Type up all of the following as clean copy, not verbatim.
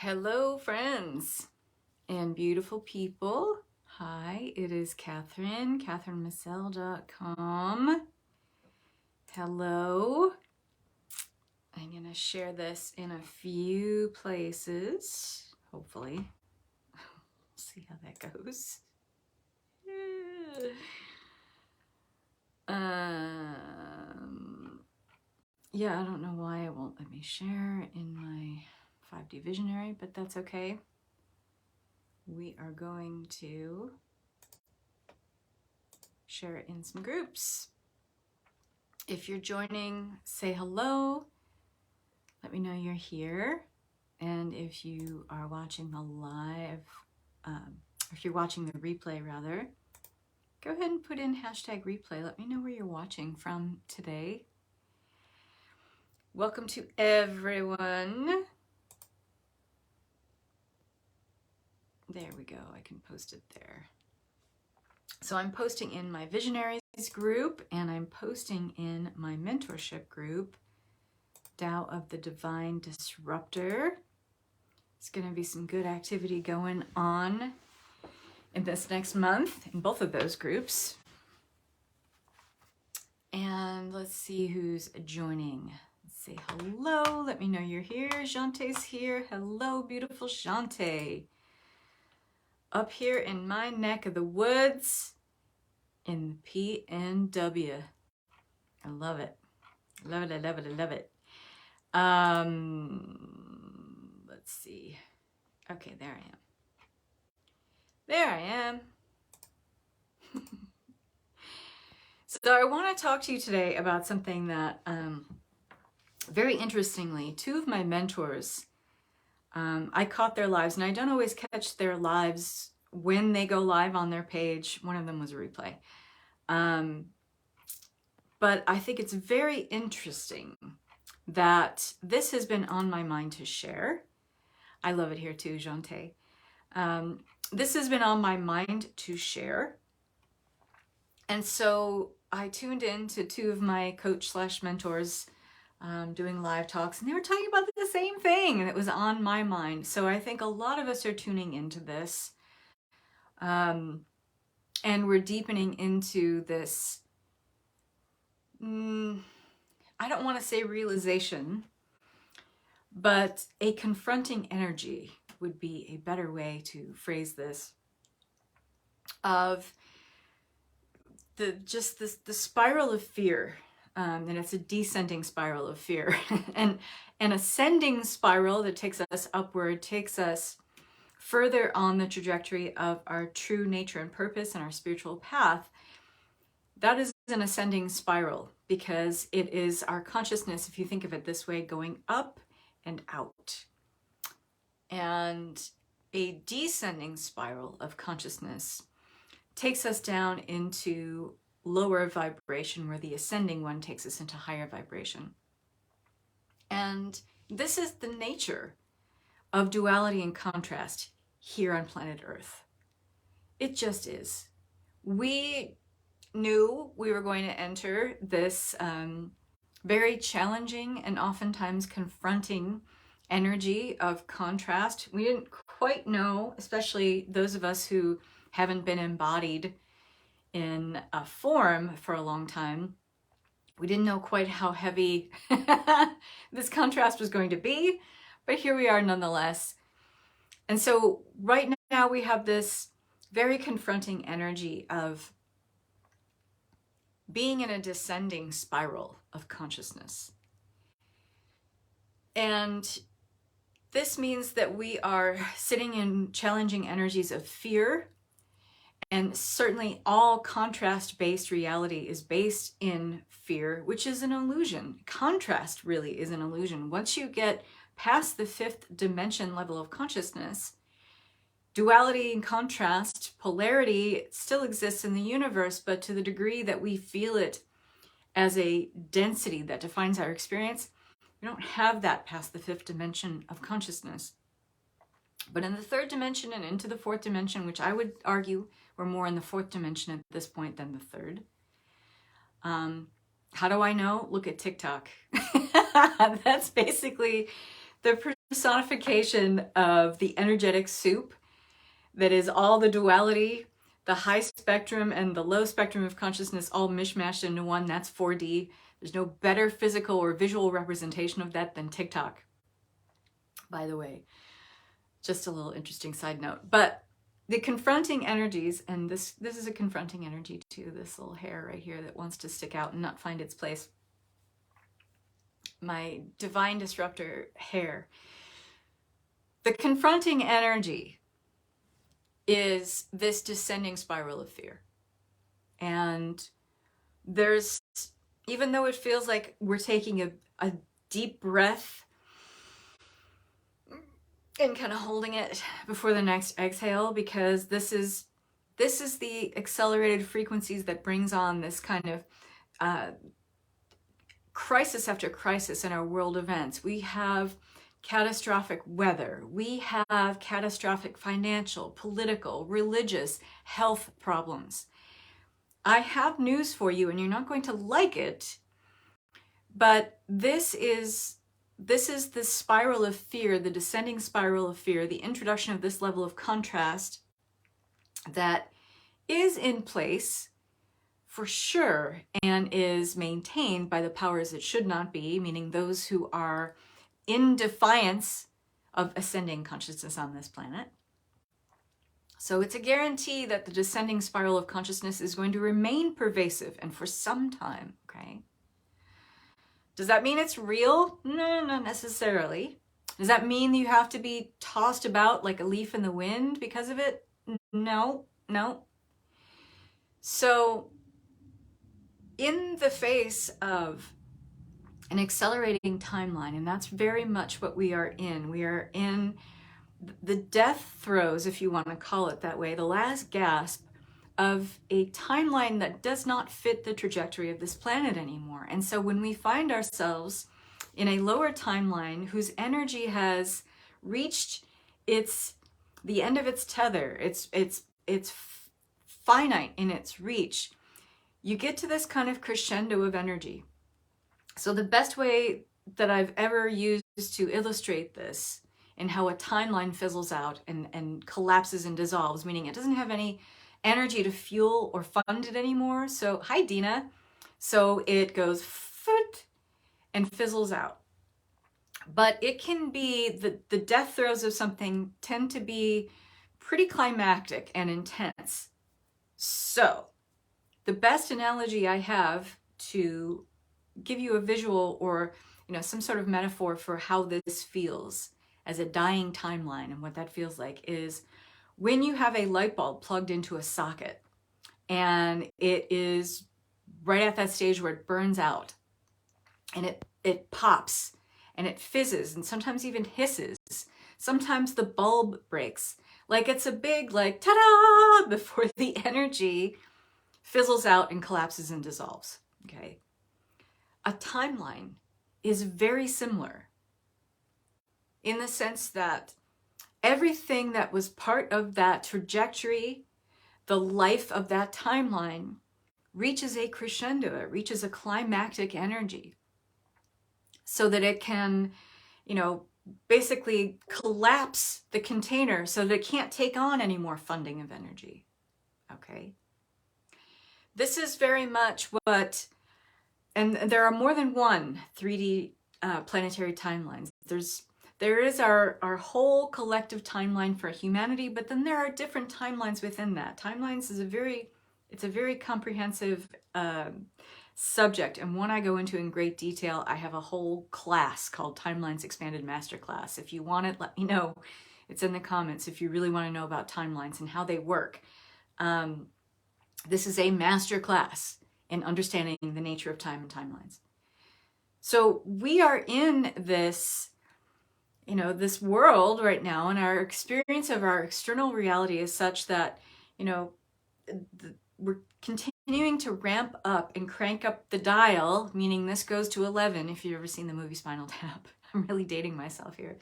Hello, friends and beautiful people. Hi, it is Kathryn, KathrynMassell.com. Hello. I'm going to share this in a few places, hopefully. See how that goes. Yeah, I don't know why it won't let me share in my 5D Visionary, but that's okay. We are going to share it in some groups. If you're joining, say hello. Let me know you're here. And if you are watching the live, if you're watching the replay rather, go ahead and put in #replay. Let me know where you're watching from today. Welcome to everyone. There we go. I can post it there. So I'm posting in my Visionaries group and I'm posting in my mentorship group, Tao of the Divine Disruptor. It's going to be some good activity going on in this next month in both of those groups. And let's see who's joining. Say hello. Let me know you're here. Shantae's here. Hello, beautiful Shantae. Up here in my neck of the woods in the PNW. I love it. Love it, I love it, I love it. Let's see. Okay, there I am. There I am. So I want to talk to you today about something that, very interestingly, two of my mentors, I caught their lives, and I don't always catch their lives when they go live on their page. One of them was a replay. But I think it's very interesting that this has been on my mind to share. I love it here too, Jante. This has been on my mind to share. And so I tuned in to two of my coach/mentors doing live talks, and they were talking about the same thing, and it was on my mind. So I think a lot of us are tuning into this. And we're deepening into this, I don't want to say realization, but a confronting energy would be a better way to phrase this, of the spiral of fear, and it's a descending spiral of fear, and an ascending spiral that takes us upward, takes us further on the trajectory of our true nature and purpose and our spiritual path. That is an ascending spiral because it is our consciousness, if you think of it this way, going up and out. And a descending spiral of consciousness takes us down into lower vibration, where the ascending one takes us into higher vibration. And this is the nature of duality and contrast here on planet Earth. It just is. We knew we were going to enter this very challenging and oftentimes confronting energy of contrast. We didn't quite know, especially those of us who haven't been embodied in a form for a long time, we didn't know quite how heavy this contrast was going to be, but here we are nonetheless. And so right now we have this very confronting energy of being in a descending spiral of consciousness. And this means that we are sitting in challenging energies of fear, and certainly all contrast-based reality is based in fear, which is an illusion. Contrast really is an illusion. Once you get past the fifth dimension level of consciousness, duality and contrast, polarity still exists in the universe, but to the degree that we feel it as a density that defines our experience, we don't have that past the fifth dimension of consciousness. But in the third dimension and into the fourth dimension, which I would argue we're more in the fourth dimension at this point than the third. How do I know? Look at TikTok. That's basically the personification of the energetic soup that is all the duality, the high spectrum and the low spectrum of consciousness all mishmashed into one. That's 4D. There's no better physical or visual representation of that than TikTok, by the way. Just a little interesting side note. But the confronting energies, and this is a confronting energy too, this little hair right here that wants to stick out and not find its place. My divine disruptor hair. The confronting energy is this descending spiral of fear. And there's, even though it feels like we're taking a deep breath and kind of holding it before the next exhale, because this is the accelerated frequencies that brings on this kind of crisis after crisis in our world events. We have catastrophic weather. We have catastrophic financial, political, religious, health problems. I have news for you, and you're not going to like it, but this is the spiral of fear, the descending spiral of fear, the introduction of this level of contrast that is in place for sure and is maintained by the powers that should not be, meaning those who are in defiance of ascending consciousness on this planet. So it's a guarantee that the descending spiral of consciousness is going to remain pervasive and for some time, okay? Does that mean it's real? No, not necessarily. Does that mean you have to be tossed about like a leaf in the wind because of it? No. So in the face of an accelerating timeline, and that's very much what we are in. We are in the death throes, if you want to call it that way, the last gasp of a timeline that does not fit the trajectory of this planet anymore. And so when we find ourselves in a lower timeline whose energy has reached the end of its tether, it's finite in its reach, you get to this kind of crescendo of energy. So the best way that I've ever used to illustrate this and how a timeline fizzles out and collapses and dissolves, meaning it doesn't have any energy to fuel or fund it anymore. So, hi Dina. So it goes foot and fizzles out. But it can be, the death throes of something tend to be pretty climactic and intense. So the best analogy I have to give you a visual or some sort of metaphor for how this feels as a dying timeline and what that feels like is when you have a light bulb plugged into a socket and it is right at that stage where it burns out and it pops and it fizzes and sometimes even hisses. Sometimes the bulb breaks. Like it's a big ta-da before the energy fizzles out and collapses and dissolves. Okay. A timeline is very similar in the sense that everything that was part of that trajectory, the life of that timeline, reaches a crescendo, it reaches a climactic energy so that it can, basically collapse the container so that it can't take on any more funding of energy. Okay. This is very much what, and there are more than one 3D planetary timelines. There is our whole collective timeline for humanity, but then there are different timelines within that. Timelines is a very comprehensive subject, and one I go into in great detail. I have a whole class called Timelines Expanded Masterclass. If you want it, let me know. It's in the comments if you really want to know about timelines and how they work. This is a master class in understanding the nature of time and timelines. So we are in this, this world right now, and our experience of our external reality is such that, we're continuing to ramp up and crank up the dial, meaning this goes to 11 if you've ever seen the movie Spinal Tap. I'm really dating myself here.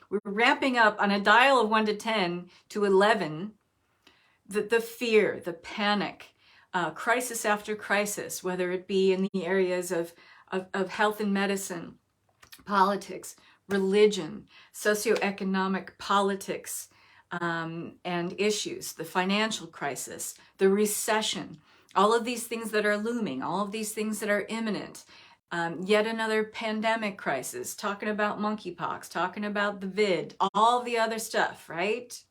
We're ramping up on a dial of 1 to 10 to 11, the fear, the panic, crisis after crisis, whether it be in the areas of health and medicine, politics, religion, socioeconomic politics, and issues, the financial crisis, the recession, all of these things that are looming, all of these things that are imminent, yet another pandemic crisis, talking about monkeypox, talking about the vid, all the other stuff, right?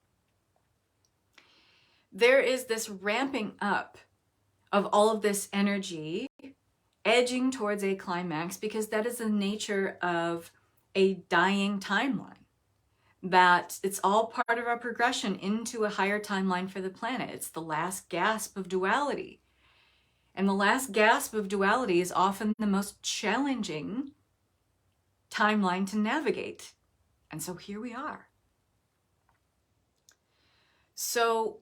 There is this ramping up of all of this energy, edging towards a climax, because that is the nature of a dying timeline. That it's all part of our progression into a higher timeline for the planet. It's the last gasp of duality. And the last gasp of duality is often the most challenging timeline to navigate. And so here we are. So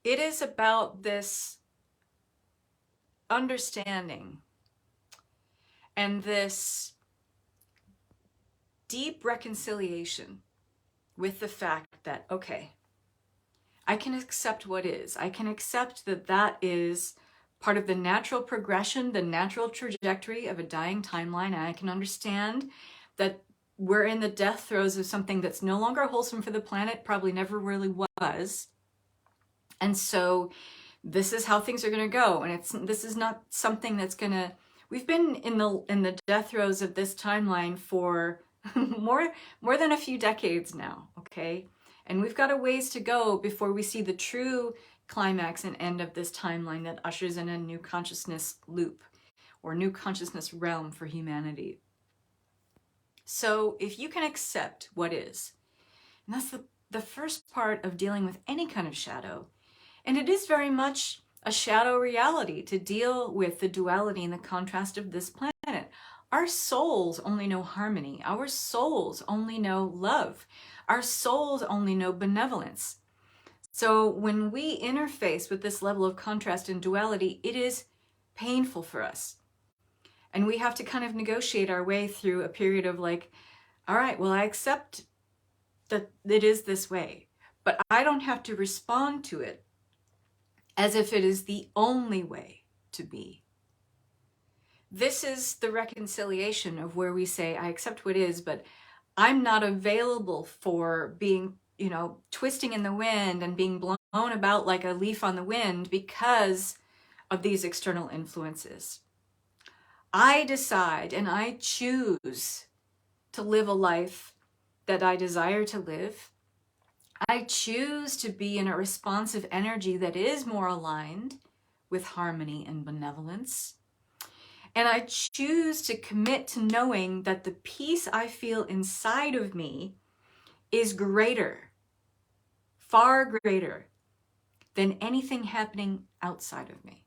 it is about this understanding and this deep reconciliation with the fact that, okay, I can accept what is. I can accept that that is part of the natural progression, the natural trajectory of a dying timeline. And I can understand that we're in the death throes of something that's no longer wholesome for the planet, probably never really was. And so this is how things are going to go. And this is not something that's going to, we've been in the death throes of this timeline for more than a few decades now, okay? And we've got a ways to go before we see the true climax and end of this timeline that ushers in a new consciousness loop or new consciousness realm for humanity. So if you can accept what is, and that's the first part of dealing with any kind of shadow, and it is very much a shadow reality to deal with the duality and the contrast of this planet. Our souls only know harmony. Our souls only know love. Our souls only know benevolence. So when we interface with this level of contrast and duality, it is painful for us. And we have to kind of negotiate our way through a period of like, all right, well, I accept that it is this way, but I don't have to respond to it as if it is the only way to be. This is the reconciliation of where we say, I accept what is, but I'm not available for being, twisting in the wind and being blown about like a leaf on the wind because of these external influences. I decide and I choose to live a life that I desire to live. I choose to be in a responsive energy that is more aligned with harmony and benevolence. And I choose to commit to knowing that the peace I feel inside of me is greater, far greater than anything happening outside of me.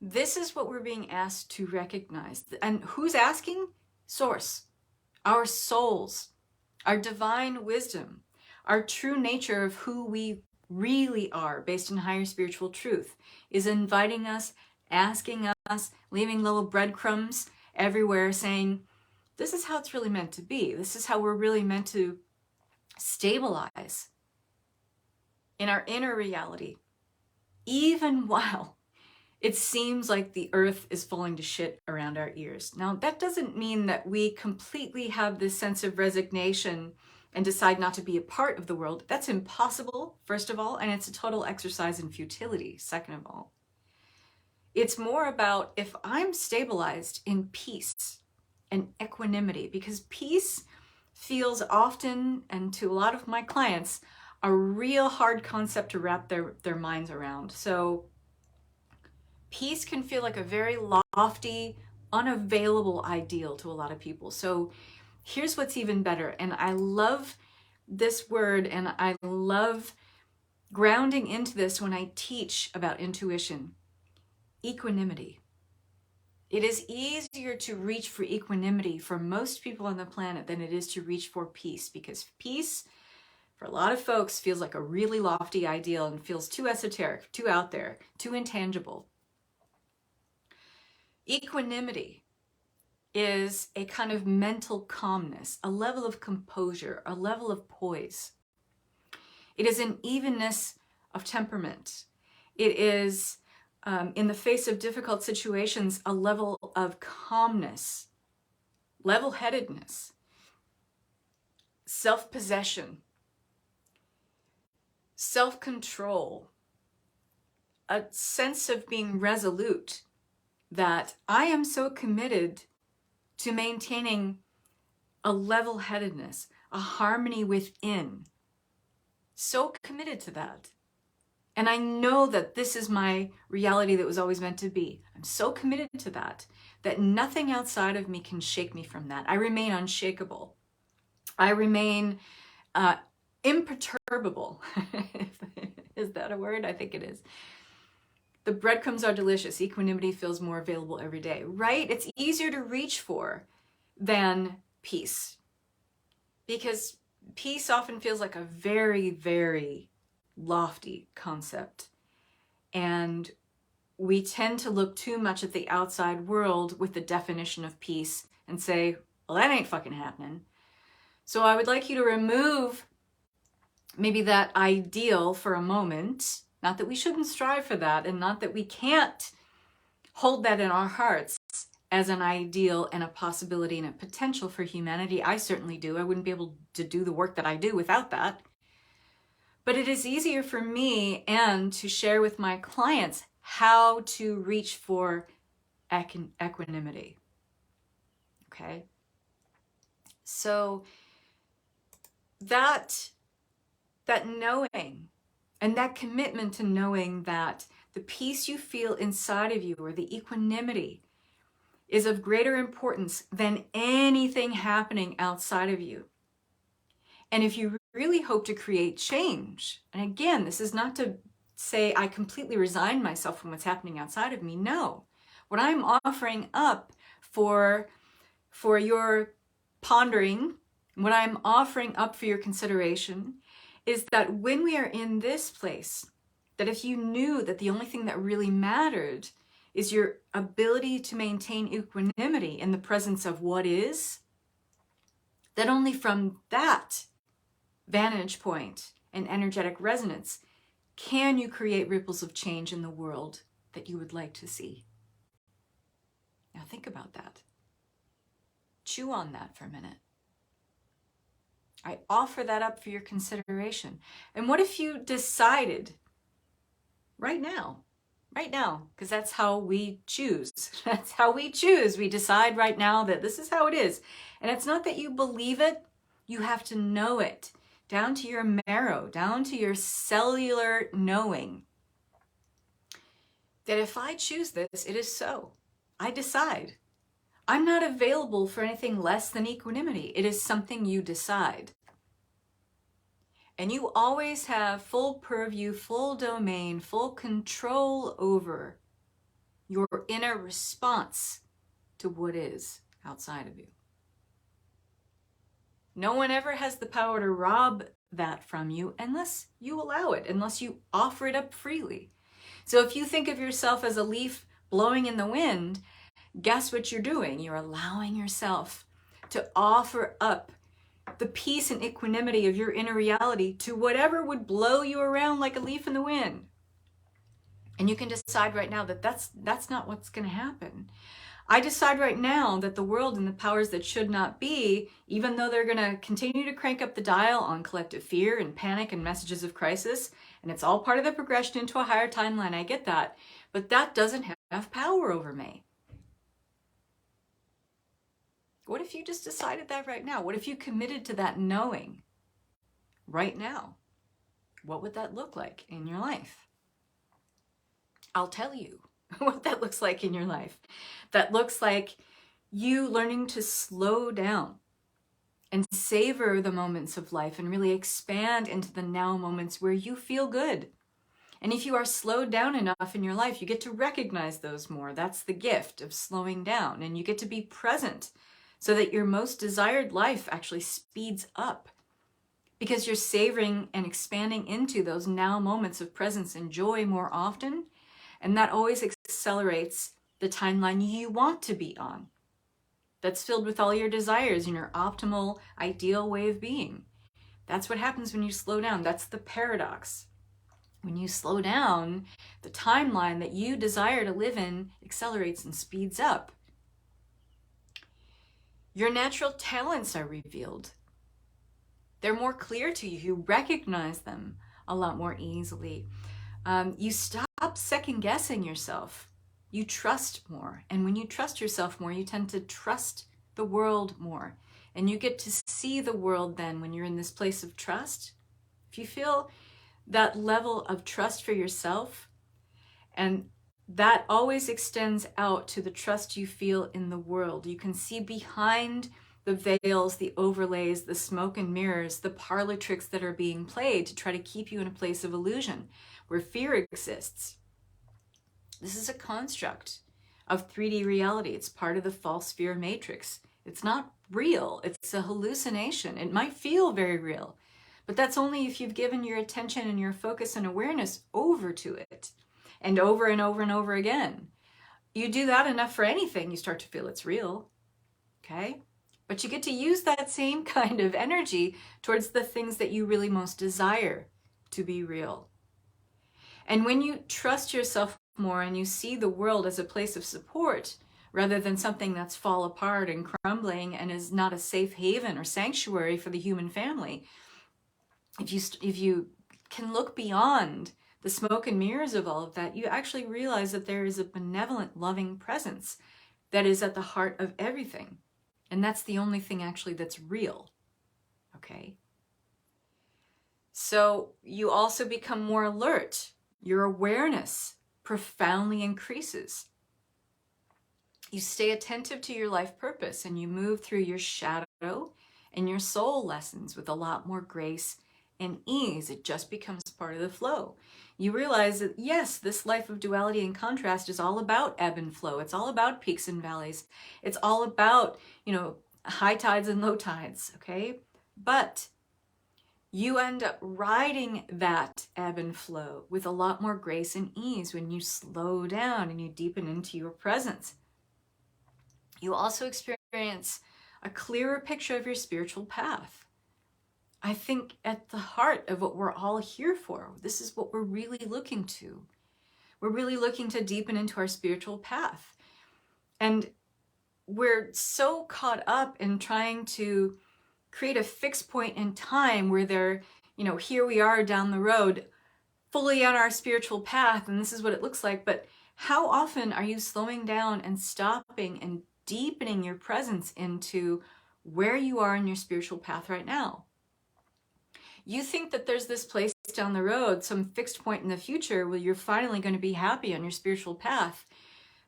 This is what we're being asked to recognize. And who's asking? Source, our souls, our divine wisdom, our true nature of who we really are based on higher spiritual truth is inviting us, asking us, leaving little breadcrumbs everywhere saying, this is how it's really meant to be. This is how we're really meant to stabilize in our inner reality, even while it seems like the earth is falling to shit around our ears. Now, that doesn't mean that we completely have this sense of resignation and decide not to be a part of the world. That's impossible, first of all, and it's a total exercise in futility, second of all. It's more about if I'm stabilized in peace and equanimity, because peace feels often, and to a lot of my clients, a real hard concept to wrap their minds around. So peace can feel like a very lofty, unavailable ideal to a lot of people. So here's what's even better. And I love this word, and I love grounding into this when I teach about intuition. Equanimity. It is easier to reach for equanimity for most people on the planet than it is to reach for peace, because peace, for a lot of folks, feels like a really lofty ideal and feels too esoteric, too out there, too intangible. Equanimity is a kind of mental calmness, a level of composure, a level of poise. It is an evenness of temperament. It is, in the face of difficult situations, a level of calmness level-headedness, self-possession, self-control, a sense of being resolute that I am so committed to maintaining a level-headedness, a harmony within. So committed to that. And I know that this is my reality that was always meant to be. I'm so committed to that, that nothing outside of me can shake me from that. I remain unshakable. I remain imperturbable. Is that a word? I think it is. The breadcrumbs are delicious. Equanimity feels more available every day, right? It's easier to reach for than peace, because peace often feels like a very, very lofty concept. And we tend to look too much at the outside world with the definition of peace and say, well, that ain't fucking happening. So I would like you to remove maybe that ideal for a moment. Not that we shouldn't strive for that, and not that we can't hold that in our hearts as an ideal and a possibility and a potential for humanity. I certainly do. I wouldn't be able to do the work that I do without that. But it is easier for me and to share with my clients how to reach for equanimity. Okay? So that knowing and that commitment to knowing that the peace you feel inside of you, or the equanimity, is of greater importance than anything happening outside of you. And if you really hope to create change, and again, this is not to say I completely resign myself from what's happening outside of me. No. What I'm offering up for your pondering, what I'm offering up for your consideration, is that when we are in this place, that if you knew that the only thing that really mattered is your ability to maintain equanimity in the presence of what is, that only from that vantage point and energetic resonance can you create ripples of change in the world that you would like to see. Now think about that. Chew on that for a minute. I offer that up for your consideration. And what if you decided right now, because that's how we choose. That's how we choose. We decide right now that this is how it is. And it's not that you believe it, you have to know it, down to your marrow, down to your cellular knowing. That if I choose this, it is so. I decide. I'm not available for anything less than equanimity. It is something you decide. And you always have full purview, full domain, full control over your inner response to what is outside of you. No one ever has the power to rob that from you unless you allow it, unless you offer it up freely. So if you think of yourself as a leaf blowing in the wind, guess what you're doing? You're allowing yourself to offer up the peace and equanimity of your inner reality to whatever would blow you around like a leaf in the wind. And you can decide right now that that's not what's going to happen. I decide right now that the world and the powers that should not be, even though they're going to continue to crank up the dial on collective fear and panic and messages of crisis, and it's all part of the progression into a higher timeline, I get that, but that doesn't have power over me. What if you just decided that right now? What if you committed to that knowing right now? What would that look like in your life? I'll tell you what that looks like in your life. That looks like you learning to slow down and savor the moments of life and really expand into the now moments where you feel good. And if you are slowed down enough in your life, you get to recognize those more. That's the gift of slowing down. And you get to be present so that your most desired life actually speeds up, because you're savoring and expanding into those now moments of presence and joy more often. And that always accelerates the timeline you want to be on. That's filled with all your desires and your optimal, ideal way of being. That's what happens when you slow down. That's the paradox. When you slow down, the timeline that you desire to live in accelerates and speeds up. Your natural talents are revealed. They're more clear to you. You recognize them a lot more easily. You stop second guessing yourself. You trust more. And when you trust yourself more, you tend to trust the world more. And you get to see the world then when you're in this place of trust. If you feel that level of trust for yourself, and that always extends out to the trust you feel in the world. You can see behind the veils, the overlays, the smoke and mirrors, the parlor tricks that are being played to try to keep you in a place of illusion where fear exists. This is a construct of 3D reality. It's part of the false fear matrix. It's not real. It's a hallucination. It might feel very real, but that's only if you've given your attention and your focus and awareness over to it, and over and over and over again. You do that enough for anything, you start to feel it's real, okay? But you get to use that same kind of energy towards the things that you really most desire to be real. And when you trust yourself more and you see the world as a place of support rather than something that's fall apart and crumbling and is not a safe haven or sanctuary for the human family, if you can look beyond the smoke and mirrors of all of that, you actually realize that there is a benevolent, loving presence that is at the heart of everything. And that's the only thing actually that's real, okay? So you also become more alert. Your awareness profoundly increases. You stay attentive to your life purpose and you move through your shadow and your soul lessons with a lot more grace and ease. It just becomes part of the flow. You realize that, yes, this life of duality and contrast is all about ebb and flow. It's all about peaks and valleys. It's all about, high tides and low tides, okay? But you end up riding that ebb and flow with a lot more grace and ease when you slow down and you deepen into your presence. You also experience a clearer picture of your spiritual path. I think at the heart of what we're all here for, this is what we're really looking to. We're really looking to deepen into our spiritual path. And we're so caught up in trying to create a fixed point in time where here we are down the road, fully on our spiritual path, and this is what it looks like. But how often are you slowing down and stopping and deepening your presence into where you are in your spiritual path right now? You think that there's this place down the road, some fixed point in the future where you're finally going to be happy on your spiritual path.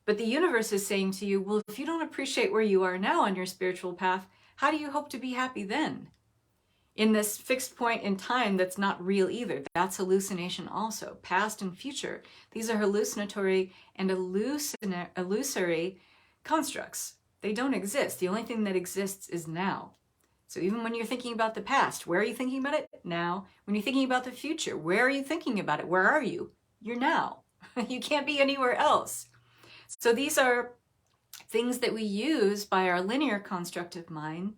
But the universe is saying to you, well, if you don't appreciate where you are now on your spiritual path, how do you hope to be happy then? In this fixed point in time that's not real either. That's hallucination also. Past and future. These are hallucinatory and illusory constructs. They don't exist. The only thing that exists is now. So even when you're thinking about the past, where are you thinking about it? Now. When you're thinking about the future, where are you thinking about it? Where are you? You're now. You can't be anywhere else. So these are things that we use by our linear construct of mind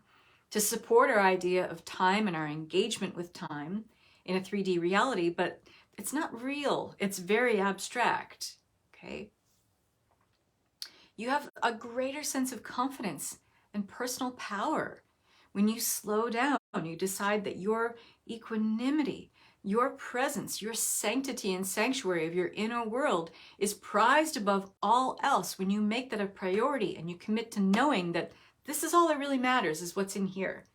to support our idea of time and our engagement with time in a 3D reality, but it's not real. It's very abstract, okay? You have a greater sense of confidence and personal power when you slow down. You decide that your equanimity, your presence, your sanctity and sanctuary of your inner world is prized above all else. When you make that a priority and you commit to knowing that this is all that really matters, is what's in here.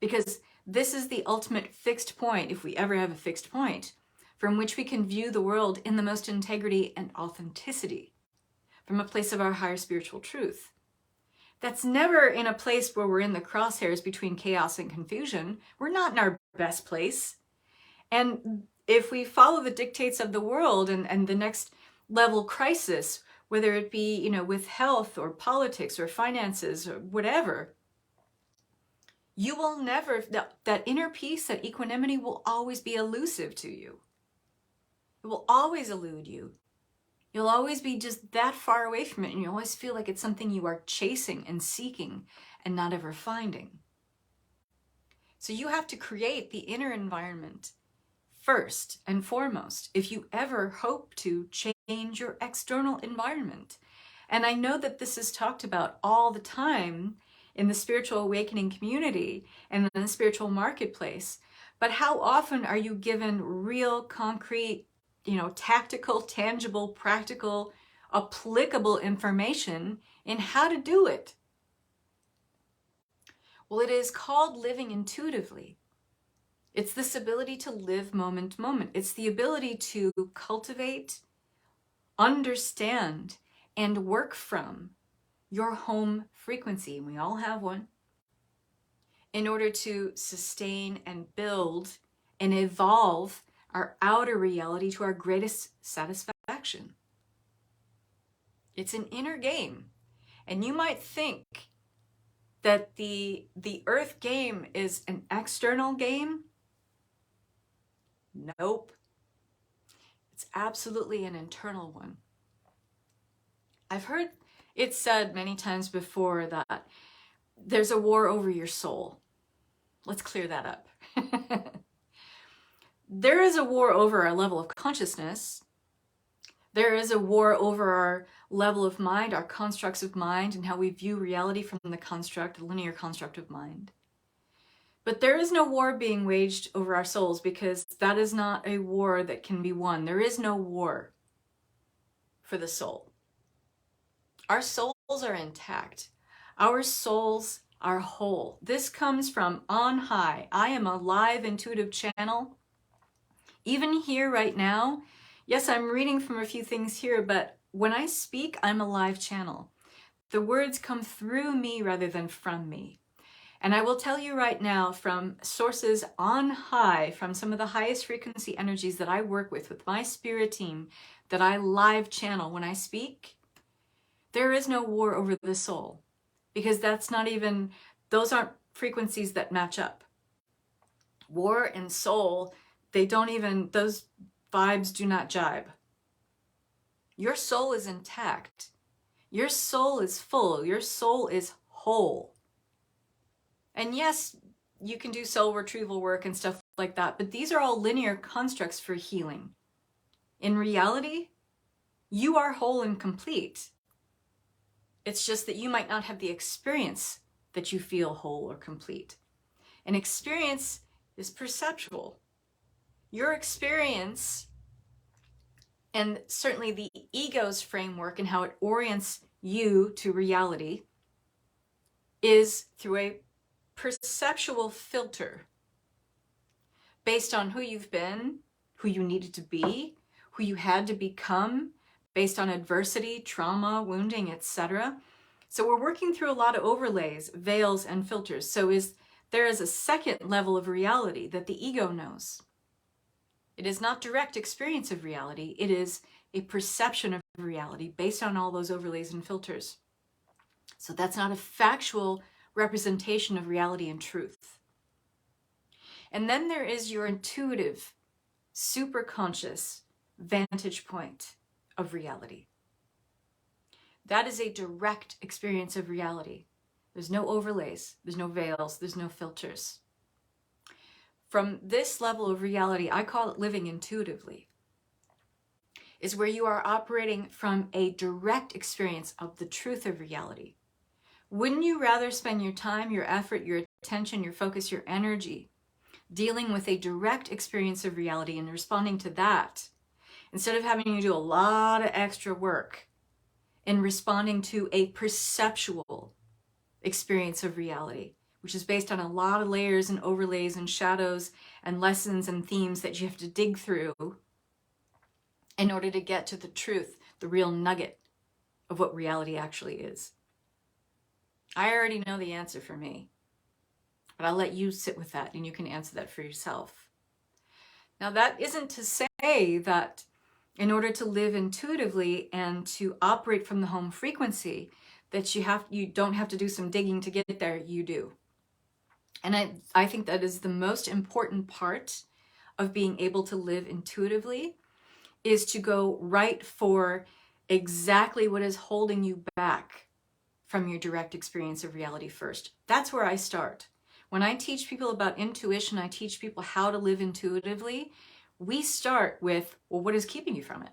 Because this is the ultimate fixed point, if we ever have a fixed point, from which we can view the world in the most integrity and authenticity, from a place of our higher spiritual truth. That's never in a place where we're in the crosshairs between chaos and confusion. We're not in our best place. And if we follow the dictates of the world and the next level crisis, whether it be, with health or politics or finances or whatever, you will never, that inner peace, that equanimity will always be elusive to you. It will always elude you. You'll always be just that far away from it, and you always feel like it's something you are chasing and seeking and not ever finding. So you have to create the inner environment first and foremost if you ever hope to change your external environment. And I know that this is talked about all the time in the spiritual awakening community and in the spiritual marketplace. But how often are you given real, concrete, tactical, tangible, practical, applicable information in how to do it? Well, it is called living intuitively. It's this ability to live moment to moment. It's the ability to cultivate, understand, and work from your home frequency, and we all have one, in order to sustain and build and evolve our outer reality to our greatest satisfaction. It's an inner game. And you might think that the earth game is an external game. Nope. It's absolutely an internal one. I've heard it said many times before that there's a war over your soul. Let's clear that up. There is a war over our level of consciousness. There is a war over our level of mind, our constructs of mind, and how we view reality from the construct, the linear construct of mind. But there is no war being waged over our souls, because that is not a war that can be won. There is no war for the soul. Our souls are intact. Our souls are whole. This comes from on high. I am a live intuitive channel. Even here right now, yes, I'm reading from a few things here, but when I speak, I'm a live channel. The words come through me rather than from me. And I will tell you right now, from sources on high, from some of the highest frequency energies that I work with my spirit team, that I live channel when I speak, there is no war over the soul, because that's not even, those aren't frequencies that match up. War and soul, they don't even, those vibes do not jibe. Your soul is intact. Your soul is full. Your soul is whole. And yes, you can do soul retrieval work and stuff like that, but these are all linear constructs for healing. In reality, you are whole and complete. It's just that you might not have the experience that you feel whole or complete. An experience is perceptual. Your experience, and certainly the ego's framework and how it orients you to reality, is through a perceptual filter based on who you've been, who you needed to be, who you had to become, based on adversity, trauma, wounding, etc. So we're working through a lot of overlays, veils, and filters. So there is a second level of reality that the ego knows. It is not direct experience of reality. It is a perception of reality based on all those overlays and filters. So that's not a factual representation of reality and truth. And then there is your intuitive, superconscious vantage point of reality. That is a direct experience of reality. There's no overlays, there's no veils, there's no filters. From this level of reality, I call it living intuitively, is where you are operating from a direct experience of the truth of reality. Wouldn't you rather spend your time, your effort, your attention, your focus, your energy dealing with a direct experience of reality and responding to that, instead of having to do a lot of extra work in responding to a perceptual experience of reality, which is based on a lot of layers and overlays and shadows and lessons and themes that you have to dig through in order to get to the truth, the real nugget of what reality actually is? I already know the answer for me, but I'll let you sit with that and you can answer that for yourself. Now, that isn't to say that in order to live intuitively and to operate from the home frequency, that you don't have to do some digging to get there. You do. And I think that is the most important part of being able to live intuitively, is to go right for exactly what is holding you back from your direct experience of reality first. That's where I start. When I teach people about intuition, I teach people how to live intuitively. We start with, well, what is keeping you from it?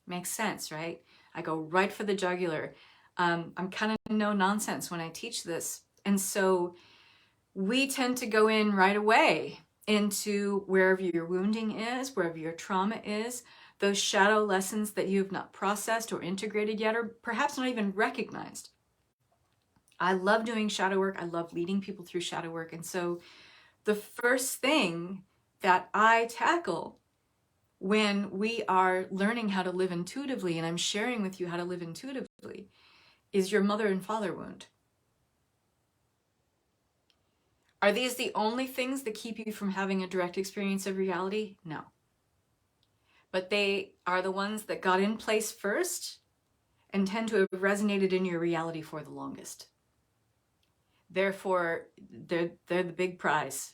Makes sense, right? I go right for the jugular. I'm kind of no nonsense when I teach this. And so we tend to go in right away into wherever your wounding is, wherever your trauma is, those shadow lessons that you have not processed or integrated yet, or perhaps not even recognized. I love doing shadow work. I love leading people through shadow work. And so the first thing that I tackle when we are learning how to live intuitively, and I'm sharing with you how to live intuitively, is your mother and father wound. Are these the only things that keep you from having a direct experience of reality? No. But they are the ones that got in place first and tend to have resonated in your reality for the longest. Therefore, they're the big prize.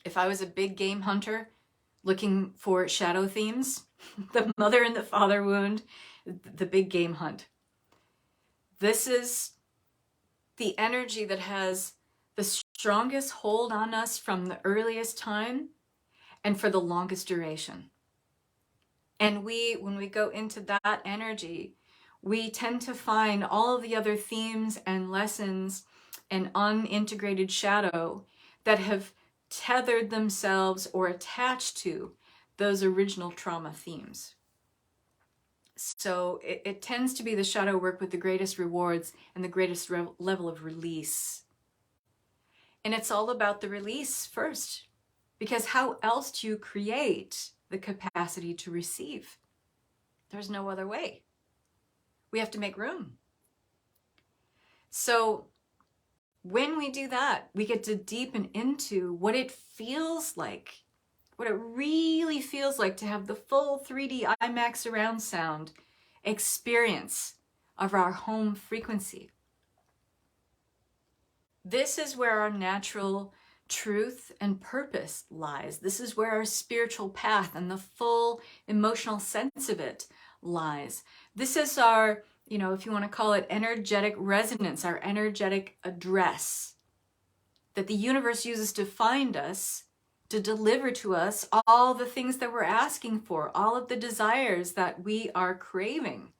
If I was a big game hunter looking for shadow themes, the mother and the father wound, the big game hunt. This is the energy that has the strongest hold on us from the earliest time and for the longest duration. And when we go into that energy, we tend to find all of the other themes and lessons and unintegrated shadow that have tethered themselves or attached to those original trauma themes. So it tends to be the shadow work with the greatest rewards and the greatest level of release. And it's all about the release first, because how else do you create the capacity to receive? There's no other way. We have to make room. So when we do that, we get to deepen into what it feels like, what it really feels like to have the full 3D IMAX surround sound experience of our home frequency. This is where our natural truth and purpose lies. This is where our spiritual path and the full emotional sense of it lies. This is our, if you want to call it energetic resonance, our energetic address that the universe uses to find us, to deliver to us all the things that we're asking for, all of the desires that we are craving,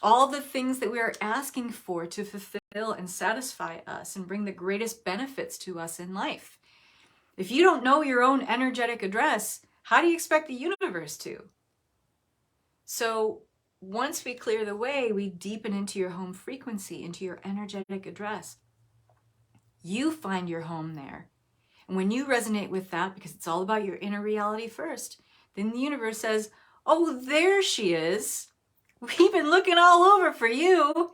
all the things that we are asking for to fulfill and satisfy us and bring the greatest benefits to us in life. If you don't know your own energetic address, how do you expect the universe to? So once we clear the way, we deepen into your home frequency, into your energetic address. You find your home there. And when you resonate with that, because it's all about your inner reality first, then the universe says, oh, there she is. We've been looking all over for you.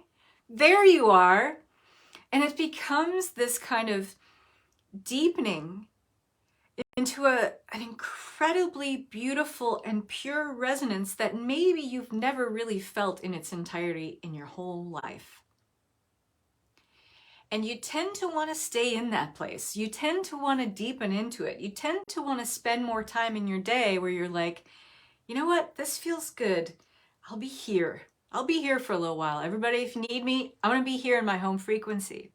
There you are. And it becomes this kind of deepening into an incredibly beautiful and pure resonance that maybe you've never really felt in its entirety in your whole life. And you tend to want to stay in that place. You tend to want to deepen into it. You tend to want to spend more time in your day where you're like, you know what, this feels good. I'll be here. I'll be here for a little while. Everybody, if you need me, I'm going to be here in my home frequency.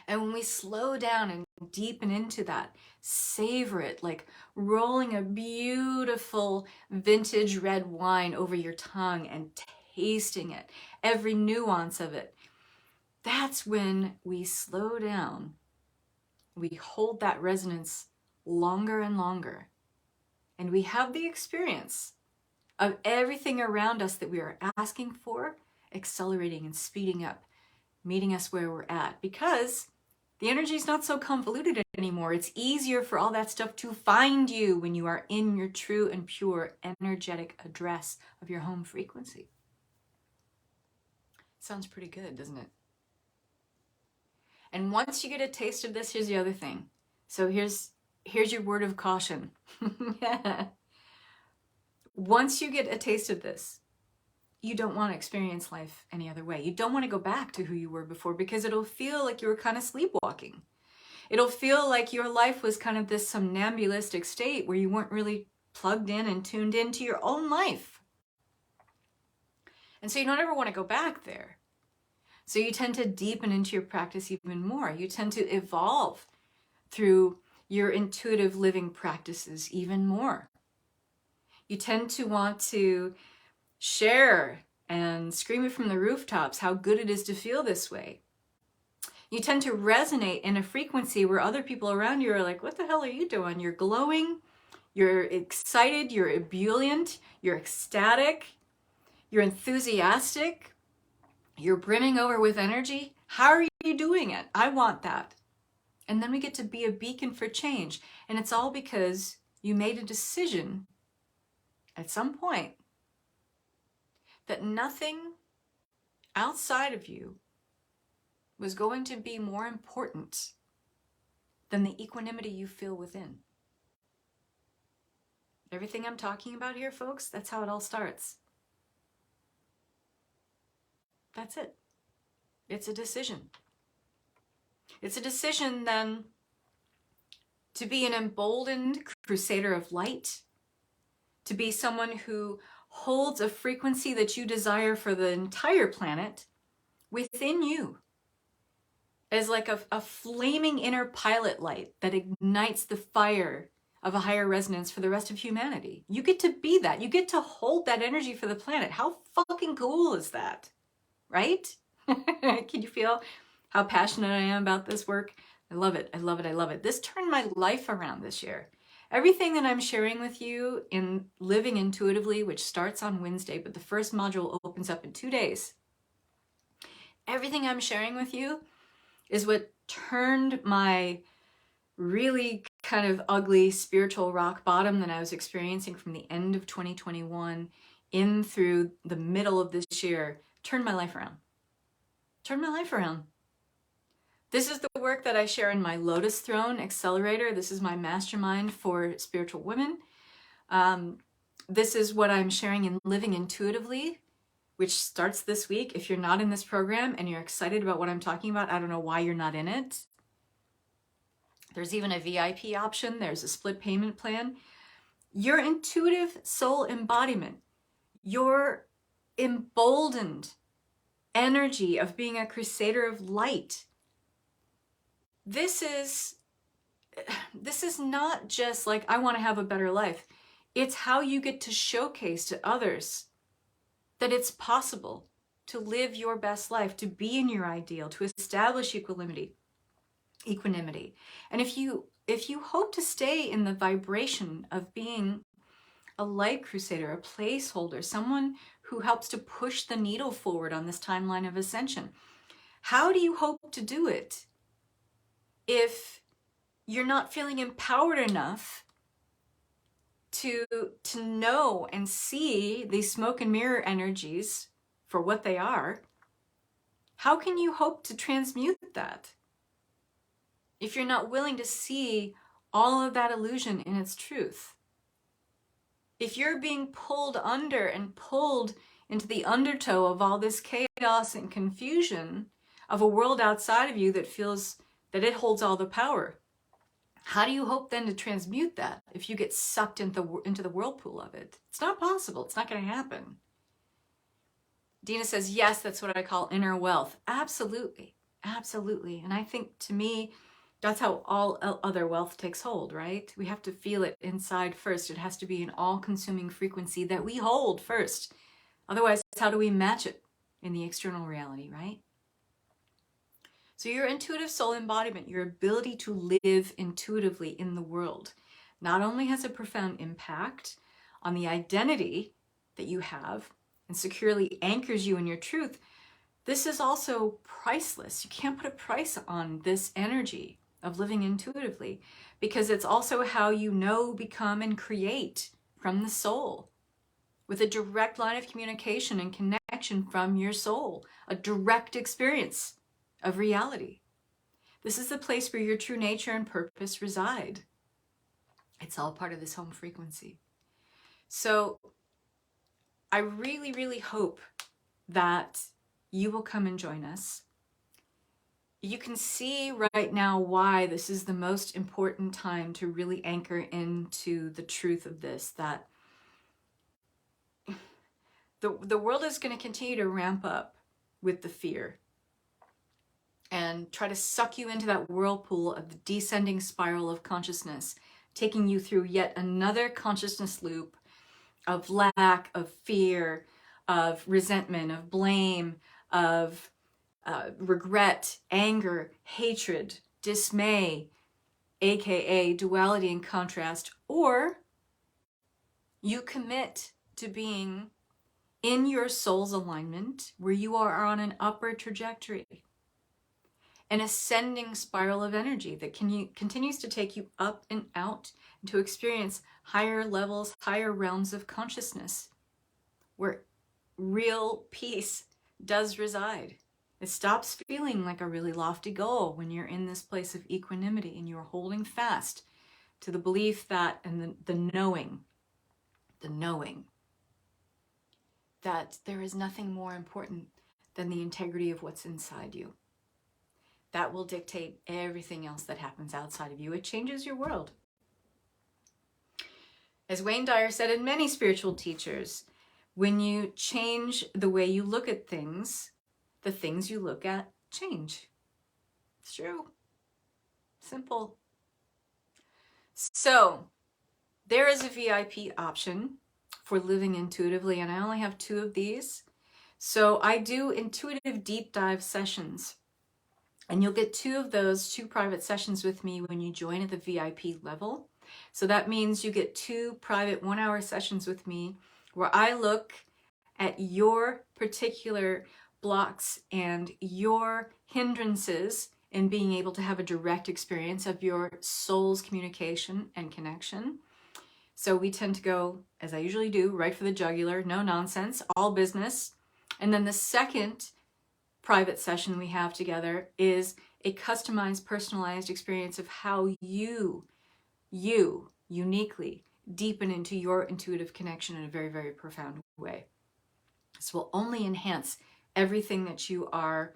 And when we slow down and deepen into that, savor it, like rolling a beautiful vintage red wine over your tongue and tasting it, every nuance of it. That's when we slow down. We hold that resonance longer and longer. And we have the experience of everything around us that we are asking for, accelerating and speeding up, meeting us where we're at, because the energy is not so convoluted anymore. It's easier for all that stuff to find you when you are in your true and pure energetic address of your home frequency. Sounds pretty good, doesn't it? And once you get a taste of this, here's the other thing. So here's your word of caution. Once you get a taste of this, you don't want to experience life any other way. You don't want to go back to who you were before, because it'll feel like you were kind of sleepwalking. It'll feel like your life was kind of this somnambulistic state where you weren't really plugged in and tuned into your own life. And so you don't ever want to go back there. So you tend to deepen into your practice even more. You tend to evolve through your intuitive living practices even more. You tend to want to share and scream it from the rooftops how good it is to feel this way. You tend to resonate in a frequency where other people around you are like, what the hell are you doing? You're glowing, you're excited, you're ebullient, you're ecstatic, you're enthusiastic, you're brimming over with energy. How are you doing it? I want that. And then we get to be a beacon for change. And it's all because you made a decision at some point that nothing outside of you was going to be more important than the equanimity you feel within. Everything I'm talking about here, folks, that's how it all starts. That's it. It's a decision. It's a decision then to be an emboldened crusader of light, to be someone who holds a frequency that you desire for the entire planet within you as like a flaming inner pilot light that ignites the fire of a higher resonance for the rest of humanity. You get to be that. You get to hold that energy for the planet. How fucking cool is that? Right? Can you feel how passionate I am about this work? I love it. I love it. I love it. This turned my life around this year. Everything that I'm sharing with you in Living Intuitively, which starts on Wednesday, but the first module opens up in 2 days. Everything I'm sharing with you is what turned my really kind of ugly spiritual rock bottom that I was experiencing from the end of 2021 in through the middle of this year, turned my life around. Turned my life around. This is the work that I share in my Lotus Throne Accelerator. This is my mastermind for spiritual women. This is what I'm sharing in Living Intuitively, which starts this week. If you're not in this program and you're excited about what I'm talking about, I don't know why you're not in it. There's even a VIP option. There's a split payment plan. Your intuitive soul embodiment, your emboldened energy of being a crusader of light. This is not just like, I want to have a better life. It's how you get to showcase to others that it's possible to live your best life, to be in your ideal, to establish equanimity. And if you hope to stay in the vibration of being a light crusader, a placeholder, someone who helps to push the needle forward on this timeline of ascension, how do you hope to do it if you're not feeling empowered enough to know and see these smoke and mirror energies for what they are? How can you hope to transmute that if you're not willing to see all of that illusion in its truth? If you're being pulled under and pulled into the undertow of all this chaos and confusion of a world outside of you that feels that it holds all the power, how do you hope then to transmute that if you get sucked into the whirlpool of it? It's not possible. It's not going to happen. Dina says, yes, that's what I call inner wealth. Absolutely. Absolutely. And I think, to me, that's how all other wealth takes hold, right? We have to feel it inside first. It has to be an all-consuming frequency that we hold first. Otherwise, how do we match it in the external reality, right? So your intuitive soul embodiment, your ability to live intuitively in the world, not only has a profound impact on the identity that you have and securely anchors you in your truth, this is also priceless. You can't put a price on this energy of living intuitively, because it's also how you know, become, and create from the soul, with a direct line of communication and connection from your soul, a direct experience of reality. This is the place where your true nature and purpose reside. It's all part of this home frequency. So I really, really hope that you will come and join us. You can see right now why this is the most important time to really anchor into the truth of this, that the world is going to continue to ramp up with the fear and try to suck you into that whirlpool of the descending spiral of consciousness, taking you through yet another consciousness loop of lack, of fear, of resentment, of blame, of regret, anger, hatred, dismay, aka duality and contrast, or you commit to being in your soul's alignment where you are on an upward trajectory, an ascending spiral of energy that continues to take you up and out and to experience higher levels, higher realms of consciousness where real peace does reside. It stops feeling like a really lofty goal when you're in this place of equanimity and you're holding fast to the belief that, and the knowing that there is nothing more important than the integrity of what's inside you. That will dictate everything else that happens outside of you. It changes your world. As Wayne Dyer said, and many spiritual teachers, when you change the way you look at things, the things you look at change. It's true. Simple. So, there is a VIP option for living intuitively, and I only have 2 of these. So I do intuitive deep dive sessions, and you'll get 2 of those, 2 private sessions with me when you join at the VIP level. So that means you get 2 private 1-hour sessions with me where I look at your particular blocks and your hindrances in being able to have a direct experience of your soul's communication and connection. So we tend to go, as I usually do, right for the jugular, no nonsense, all business. And then the second private session we have together is a customized, personalized experience of how you uniquely deepen into your intuitive connection in a very, very profound way. This will only enhance everything that you are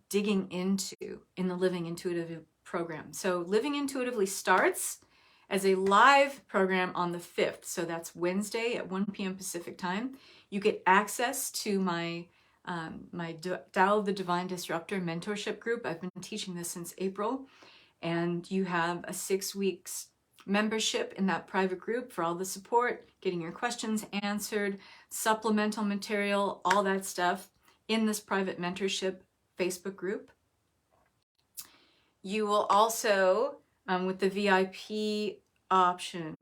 digging into in the Living Intuitive program. So Living Intuitively starts as a live program on the 5th. So that's Wednesday at 1 p.m. Pacific time. You get access to my Tao of the Divine Disruptor mentorship group. I've been teaching this since April. And you have a 6 weeks membership in that private group for all the support, getting your questions answered, supplemental material, all that stuff in this private mentorship Facebook group. You will also, with the VIP option,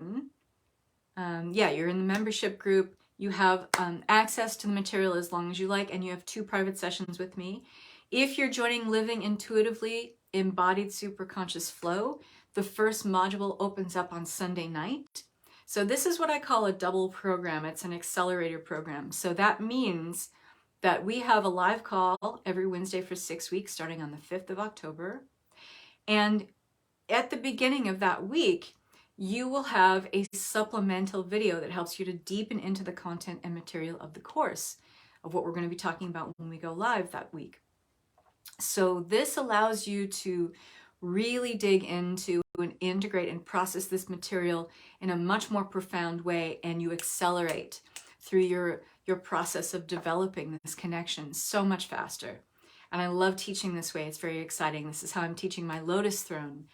you're in the membership group. You have access to the material as long as you like, and you have 2 private sessions with me. If you're joining Living Intuitively Embodied Superconscious Flow, the first module opens up on Sunday night. So this is what I call a double program. It's an accelerator program. So that means that we have a live call every Wednesday for 6 weeks, starting on the 5th of October. And at the beginning of that week, you will have a supplemental video that helps you to deepen into the content and material of the course, of what we're going to be talking about when we go live that week. So this allows you to really dig into and integrate and process this material in a much more profound way, and you accelerate through your process of developing this connection so much faster. And I love teaching this way. It's very exciting. This is how I'm teaching my Lotus Throne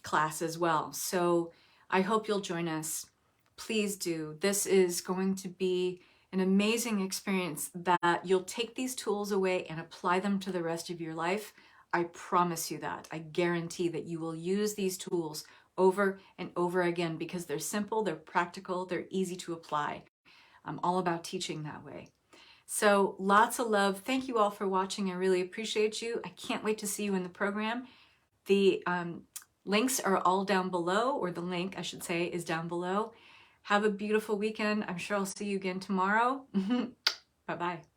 class as well. So I hope you'll join us. Please do. This is going to be an amazing experience that you'll take these tools away and apply them to the rest of your life. I promise you that. I guarantee that you will use these tools over and over again because they're simple, they're practical, they're easy to apply. I'm all about teaching that way. So lots of love. Thank you all for watching. I really appreciate you. I can't wait to see you in the program. The links are all down below, or the link, I should say, is down below. Have a beautiful weekend. I'm sure I'll see you again tomorrow. Bye-bye.